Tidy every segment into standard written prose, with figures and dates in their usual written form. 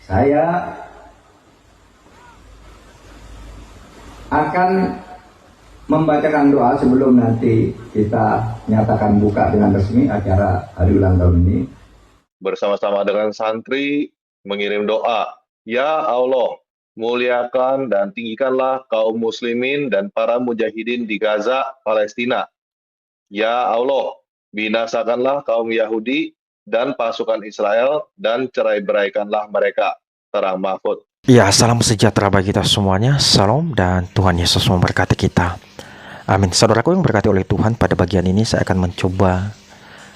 Saya akan membacakan doa sebelum nanti kita nyatakan buka dengan resmi acara hari ulang tahun ini. Bersama-sama dengan santri mengirim doa. Ya Allah, muliakan dan tinggikanlah kaum muslimin dan para mujahidin di Gaza, Palestina. Ya Allah, binasakanlah kaum Yahudi dan pasukan Israel dan cerai-beraikanlah mereka. Terang Mahfud. Ya, salam sejahtera bagi kita semuanya. Salam dan Tuhan Yesus memberkati kita. Amin. Saudaraku yang berkati oleh Tuhan, pada bagian ini saya akan mencoba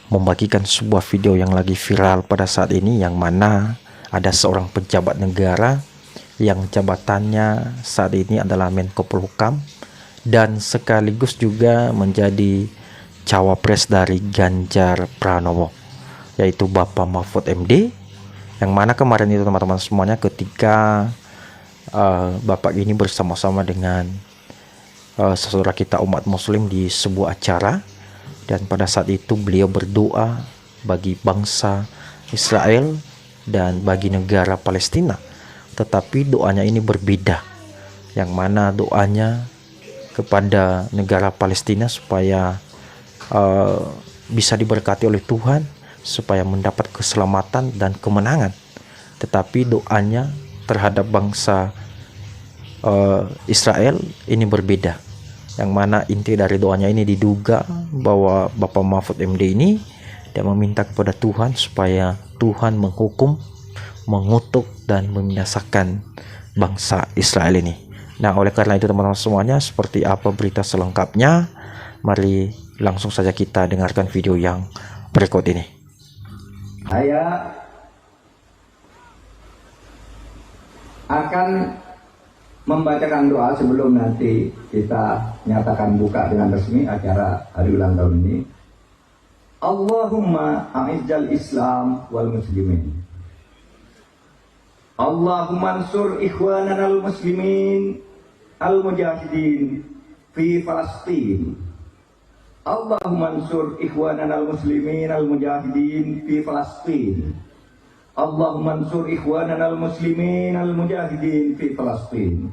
membagikan sebuah video yang lagi viral pada saat ini, yang mana ada seorang pejabat negara yang jabatannya saat ini adalah Menko Polhukam dan sekaligus juga menjadi cawapres dari Ganjar Pranowo, yaitu Bapak Mahfud MD, yang mana kemarin itu teman-teman semuanya ketika Bapak ini bersama-sama dengan saudara kita umat muslim di sebuah acara, dan pada saat itu beliau berdoa bagi bangsa Israel dan bagi negara Palestina. Tetapi doanya ini berbeda, yang mana doanya kepada negara Palestina supaya bisa diberkati oleh Tuhan, supaya mendapat keselamatan dan kemenangan. Tetapi doanya terhadap bangsa Israel ini berbeda, yang mana inti dari doanya ini diduga bahwa Bapak Mahfud MD ini dia meminta kepada Tuhan supaya Tuhan menghukum, mengutuk dan membinasakan bangsa Israel ini. Nah, oleh karena itu teman-teman semuanya, seperti apa berita selengkapnya? Mari langsung saja kita dengarkan video yang berikut ini. Saya akan membacakan doa sebelum nanti kita nyatakan buka dengan resmi acara hari ulang tahun ini. Allahumma a'izzal Islam wal muslimin. Allahumma ansur ikhwanana al muslimin al mujahidin fi Palestin. Allahumma ansur ikhwanana al muslimin al mujahidin fi Palestin. Allahumma ansur ikhwanana al muslimin al mujahidin fi Palestin.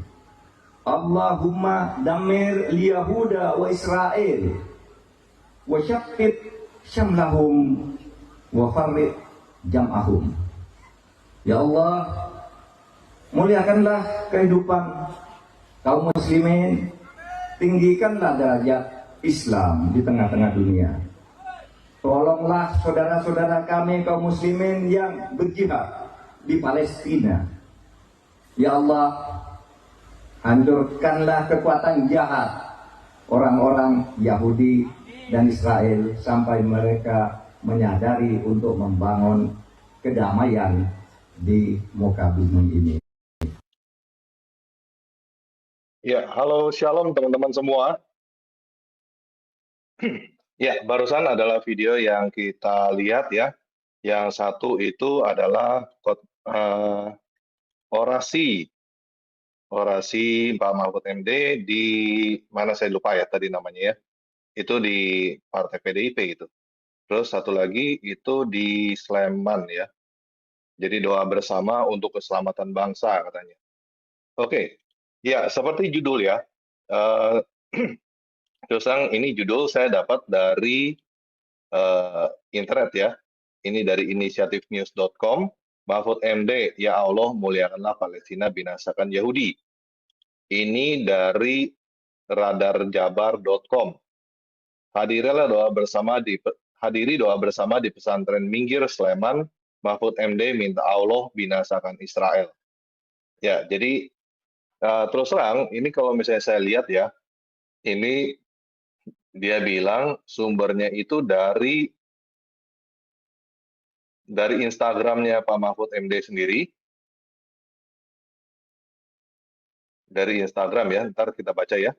Allahumma damir liyahuda wa Israel wa syaqqit syamlahum wa farriq jam'ahum. Ya Allah, muliakanlah kehidupan kaum muslimin, tinggikanlah derajat Islam di tengah-tengah dunia. Tolonglah saudara-saudara kami kaum muslimin yang berjihad di Palestina. Ya Allah, hancurkanlah kekuatan jahat orang-orang Yahudi dan Israel sampai mereka menyadari untuk membangun kedamaian di muka bumi ini. Ya, halo shalom teman-teman semua. Ya, barusan adalah video yang kita lihat ya. Yang satu itu adalah orasi Pak Mahfud MD di mana saya lupa ya tadi namanya ya. Itu di Partai PDIP itu. Terus satu lagi itu di Sleman ya. Jadi doa bersama untuk keselamatan bangsa katanya. Oke, ya seperti judul ya. Terus terang ini judul saya dapat dari internet ya. Ini dari inisiatifnews.com. Mahfud MD, ya Allah muliakanlah Palestina, binasakan Yahudi. Ini dari radarjabar.com. Hadiri doa bersama di pesantren Minggir Sleman. Mahfud MD minta Allah binasakan Israel. Ya, jadi terus terang ini kalau misalnya saya lihat ya, ini dia bilang sumbernya itu dari Instagramnya Pak Mahfud MD sendiri. Dari Instagram ya, ntar kita baca ya.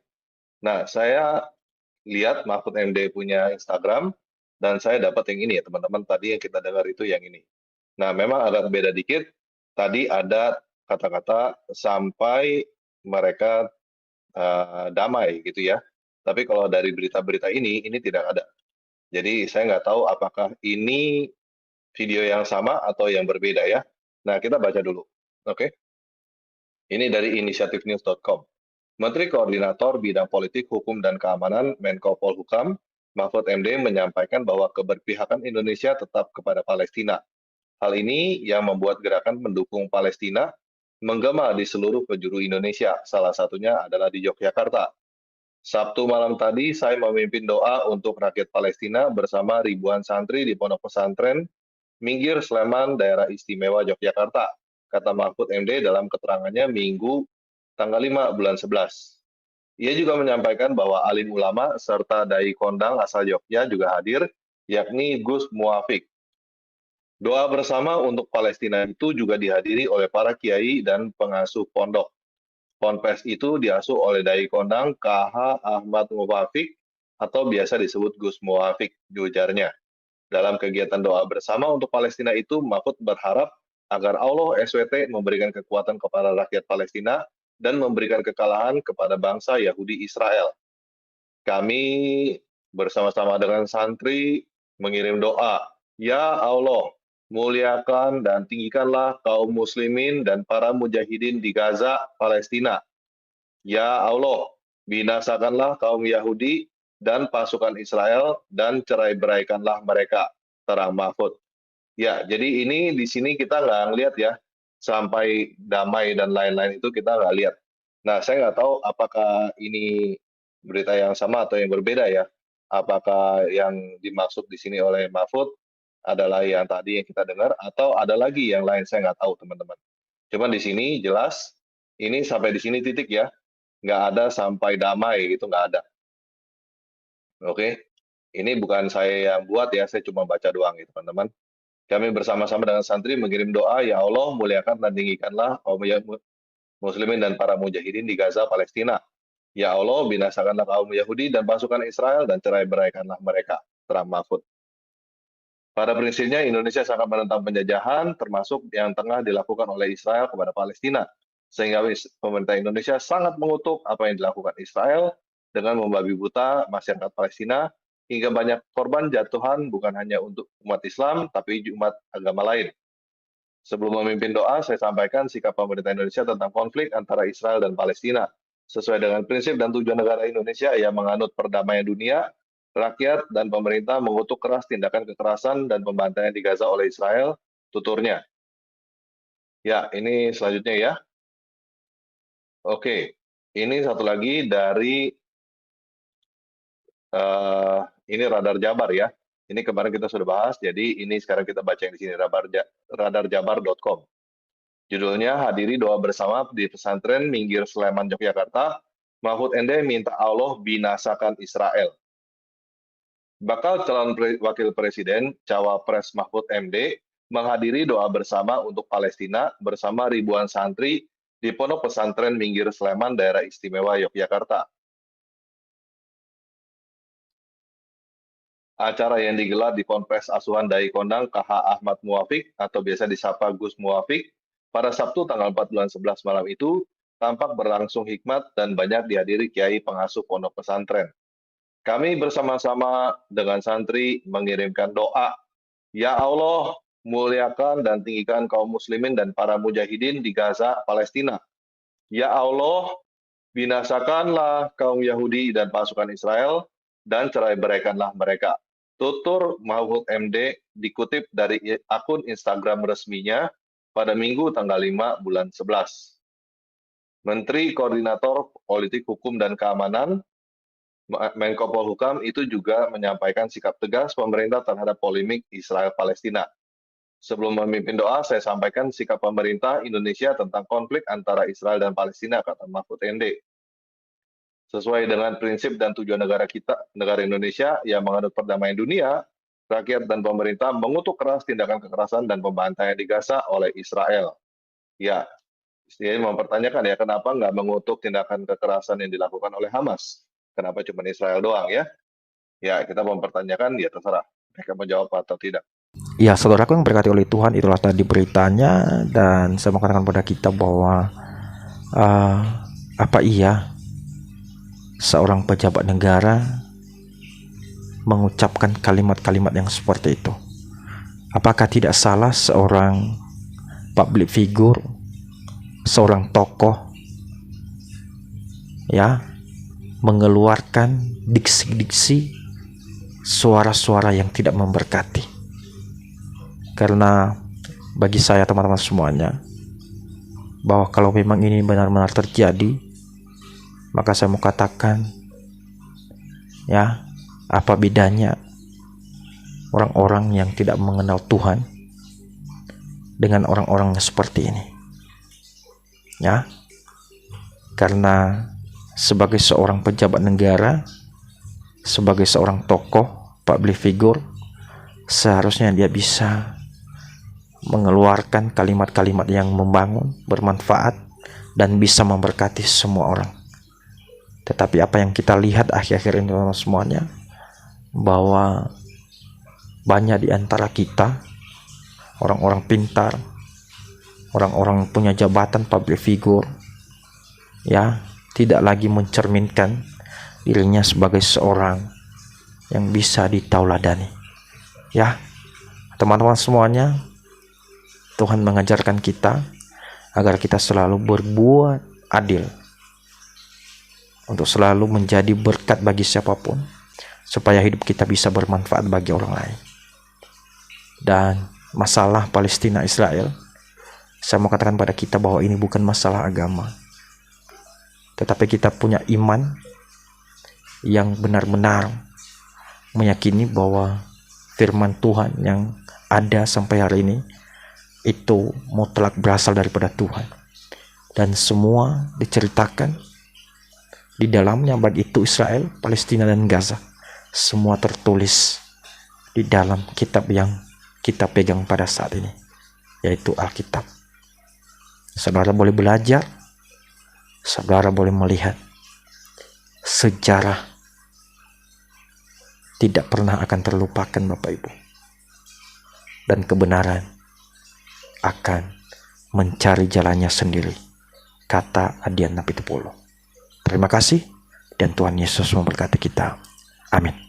Nah, saya lihat Mahfud MD punya Instagram, dan saya dapat yang ini ya teman-teman, tadi yang kita dengar itu yang ini. Nah, memang agak beda dikit, tadi ada kata-kata sampai mereka damai gitu ya. Tapi kalau dari berita-berita ini tidak ada. Jadi saya nggak tahu apakah ini video yang sama atau yang berbeda ya. Nah, kita baca dulu. Oke. Ini dari inisiatifnews.com. Menteri Koordinator Bidang Politik, Hukum, dan Keamanan Menko Polhukam, Mahfud MD menyampaikan bahwa keberpihakan Indonesia tetap kepada Palestina. Hal ini yang membuat gerakan mendukung Palestina menggema di seluruh penjuru Indonesia, salah satunya adalah di Yogyakarta. Sabtu malam tadi, saya memimpin doa untuk rakyat Palestina bersama ribuan santri di Pondok Pesantren Minggir Sleman, Daerah Istimewa Yogyakarta, kata Mahfud MD dalam keterangannya Minggu tanggal 5 bulan 11. Ia juga menyampaikan bahwa alim ulama serta dai kondang asal Yogyakarta juga hadir, yakni Gus Muafik. Doa bersama untuk Palestina itu juga dihadiri oleh para kiai dan pengasuh pondok. Ponpes itu diasuh oleh dai kondang KH Ahmad Muafik atau biasa disebut Gus Muafik, ujarnya. Dalam kegiatan doa bersama untuk Palestina itu, Mahfud berharap agar Allah SWT memberikan kekuatan kepada rakyat Palestina dan memberikan kekalahan kepada bangsa Yahudi Israel. Kami bersama-sama dengan santri mengirim doa, Ya Allah, muliakan dan tinggikanlah kaum muslimin dan para mujahidin di Gaza, Palestina. Ya Allah, binasakanlah kaum Yahudi dan pasukan Israel dan cerai-beraikanlah mereka, terang Mahfud. Ya, jadi ini di sini kita nggak ngelihat ya, sampai damai dan lain-lain itu kita nggak lihat. Nah, saya nggak tahu apakah ini berita yang sama atau yang berbeda ya. Apakah yang dimaksud di sini oleh Mahfud adalah yang tadi yang kita dengar, atau ada lagi yang lain, saya nggak tahu teman-teman. Cuman di sini jelas, ini sampai di sini titik ya, nggak ada sampai damai gitu, nggak ada. Oke, ini bukan saya yang buat ya, saya cuma baca doang gitu teman-teman. Kami bersama-sama dengan santri mengirim doa, Ya Allah muliakan dan tinggikanlah kaum muslimin dan para mujahidin di Gaza, Palestina. Ya Allah binasakanlah kaum Yahudi dan pasukan Israel dan cerai-beraikanlah mereka, terang Mahfud. Pada prinsipnya Indonesia sangat menentang penjajahan, termasuk yang tengah dilakukan oleh Israel kepada Palestina. Sehingga pemerintah Indonesia sangat mengutuk apa yang dilakukan Israel dengan membabi buta masyarakat Palestina, hingga banyak korban jatuhan bukan hanya untuk umat Islam, tapi umat agama lain. Sebelum memimpin doa, saya sampaikan sikap pemerintah Indonesia tentang konflik antara Israel dan Palestina. Sesuai dengan prinsip dan tujuan negara Indonesia yang menganut perdamaian dunia, rakyat dan pemerintah mengutuk keras tindakan kekerasan dan pembantaian di Gaza oleh Israel, tuturnya. Ya, ini selanjutnya ya. Oke, ini satu lagi dari ini Radar Jabar ya. Ini kemarin kita sudah bahas, jadi ini sekarang kita baca yang di sini, radarjabar.com. Judulnya, hadiri doa bersama di pesantren Minggir Sleman, Yogyakarta, Mahfud MD minta Allah binasakan Israel. Bakal calon wakil presiden, Cawapres Mahfud MD, menghadiri doa bersama untuk Palestina bersama ribuan santri di Pondok Pesantren Minggir Sleman, Daerah Istimewa Yogyakarta. Acara yang digelar di Ponpes Asuhan Dai Kondang KH Ahmad Muafik atau biasa disapa Gus Muafik pada Sabtu tanggal 4 bulan 11 malam itu tampak berlangsung hikmat dan banyak dihadiri kiai pengasuh pondok pesantren. Kami bersama-sama dengan santri mengirimkan doa, Ya Allah, muliakan dan tinggikan kaum muslimin dan para mujahidin di Gaza, Palestina. Ya Allah, binasakanlah kaum Yahudi dan pasukan Israel dan cerai-beraikanlah mereka. Tutur Mahfud MD dikutip dari akun Instagram resminya pada Minggu tanggal 5 bulan 11. Menteri Koordinator Politik Hukum dan Keamanan Menko Polhukam itu juga menyampaikan sikap tegas pemerintah terhadap polemik Israel-Palestina. Sebelum memimpin doa, saya sampaikan sikap pemerintah Indonesia tentang konflik antara Israel dan Palestina, kata Mahfud MD. Sesuai dengan prinsip dan tujuan negara kita, negara Indonesia yang menganut perdamaian dunia, rakyat dan pemerintah mengutuk keras tindakan kekerasan dan pembantaian di Gaza oleh Israel. Ya, saya mempertanyakan ya, kenapa nggak mengutuk tindakan kekerasan yang dilakukan oleh Hamas? Kenapa cuma Israel doang ya? Ya, kita mempertanyakan, ya terserah. Mereka menjawab atau tidak. Ya, saudaraku yang berkati oleh Tuhan, itulah tadi beritanya. Dan saya mau katakan pada kita bahwa apa iya seorang pejabat negara mengucapkan kalimat-kalimat yang seperti itu? Apakah tidak salah seorang public figure seorang tokoh ya mengeluarkan diksi-diksi, suara-suara yang tidak memberkati. Karena bagi saya teman-teman semuanya, bahwa kalau memang ini benar-benar terjadi, maka saya mau katakan ya, apa bedanya orang-orang yang tidak mengenal Tuhan dengan orang-orang seperti ini ya. Karena sebagai seorang pejabat negara, sebagai seorang tokoh, public figure, seharusnya dia bisa mengeluarkan kalimat-kalimat yang membangun, bermanfaat, dan bisa memberkati semua orang. Tetapi apa yang kita lihat akhir-akhir ini teman-teman semuanya, bahwa banyak di antara kita, orang-orang pintar, orang-orang punya jabatan public figure, ya, tidak lagi mencerminkan dirinya sebagai seorang yang bisa ditauladani. Ya, teman-teman semuanya, Tuhan mengajarkan kita agar kita selalu berbuat adil, untuk selalu menjadi berkat bagi siapapun, supaya hidup kita bisa bermanfaat bagi orang lain. Dan masalah Palestina Israel, saya mau katakan pada kita bahwa ini bukan masalah agama, tetapi kita punya iman yang benar-benar meyakini bahwa firman Tuhan yang ada sampai hari ini itu mutlak berasal daripada Tuhan, dan semua diceritakan di dalamnya, baik itu Israel, Palestina, dan Gaza, semua tertulis di dalam kitab yang kita pegang pada saat ini, yaitu Alkitab. Saudara boleh belajar, saudara boleh melihat sejarah tidak pernah akan terlupakan Bapak Ibu, dan kebenaran akan mencari jalannya sendiri, kata Adian Napitupulu. Terima kasih, dan Tuhan Yesus memberkati kita. Amin.